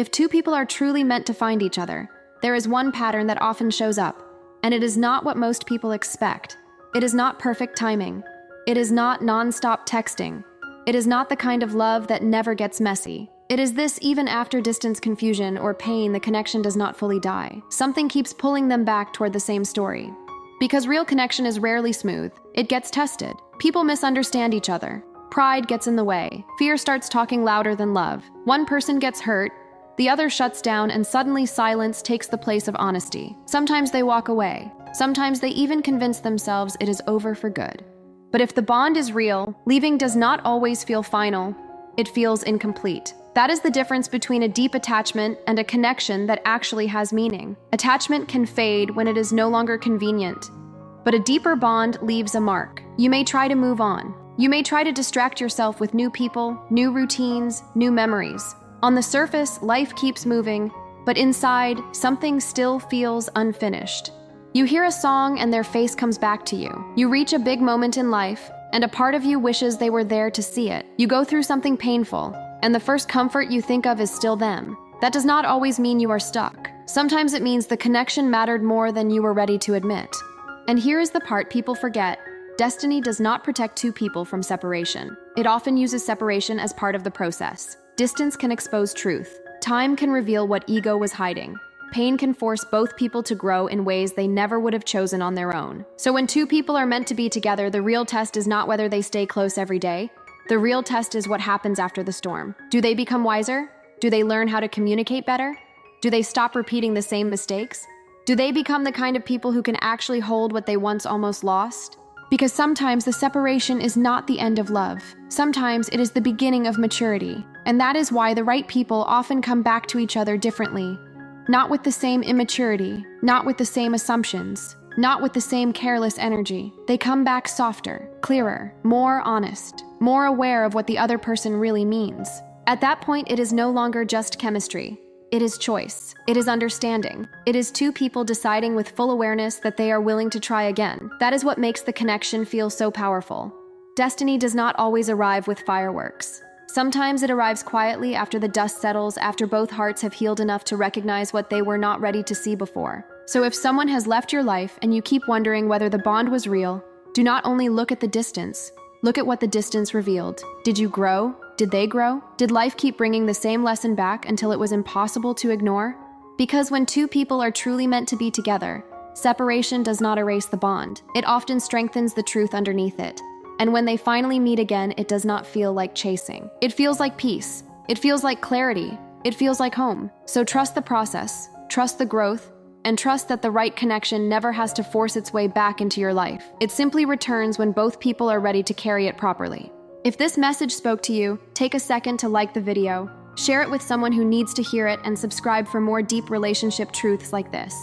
If two people are truly meant to find each other, there is one pattern that often shows up, and it is not what most people expect. It is not perfect timing. It is not non-stop texting. It is not the kind of love that never gets messy. It is this even after distance, confusion, or pain, the connection does not fully die. Something keeps pulling them back toward the same story. Because real connection is rarely smooth. It gets tested. People misunderstand each other. Pride gets in the way. Fear starts talking louder than love. One person gets hurt, the other shuts down, and suddenly silence takes the place of honesty. Sometimes they walk away. Sometimes they even convince themselves it is over for good. But if the bond is real, leaving does not always feel final. It feels incomplete. That is the difference between a deep attachment and a connection that actually has meaning. Attachment can fade when it is no longer convenient, but a deeper bond leaves a mark. You may try to move on. You may try to distract yourself with new people, new routines, new memories. On the surface, life keeps moving, but inside, something still feels unfinished. You hear a song and their face comes back to you. You reach a big moment in life, and a part of you wishes they were there to see it. You go through something painful, and the first comfort you think of is still them. That does not always mean you are stuck. Sometimes it means the connection mattered more than you were ready to admit. And here is the part people forget. Destiny does not protect two people from separation. It often uses separation as part of the process. Distance can expose truth. Time can reveal what ego was hiding. Pain can force both people to grow in ways they never would have chosen on their own. So when two people are meant to be together, the real test is not whether they stay close every day. The real test is what happens after the storm. Do they become wiser? Do they learn how to communicate better? Do they stop repeating the same mistakes? Do they become the kind of people who can actually hold what they once almost lost? Because sometimes the separation is not the end of love. Sometimes it is the beginning of maturity. And that is why the right people often come back to each other differently. Not with the same immaturity, not with the same assumptions, not with the same careless energy. They come back softer, clearer, more honest, more aware of what the other person really means. At that point, it is no longer just chemistry. It is choice. It is understanding. It is two people deciding with full awareness that they are willing to try again. That is what makes the connection feel so powerful. Destiny does not always arrive with fireworks. Sometimes it arrives quietly after the dust settles, after both hearts have healed enough to recognize what they were not ready to see before. So if someone has left your life and you keep wondering whether the bond was real, do not only look at the distance, look at what the distance revealed. Did you grow? Did they grow? Did life keep bringing the same lesson back until it was impossible to ignore? Because when two people are truly meant to be together, separation does not erase the bond. It often strengthens the truth underneath it. And when they finally meet again, it does not feel like chasing. It feels like peace. It feels like clarity. It feels like home. So trust the process, trust the growth, and trust that the right connection never has to force its way back into your life. It simply returns when both people are ready to carry it properly. If this message spoke to you, take a second to like the video, share it with someone who needs to hear it, and subscribe for more deep relationship truths like this.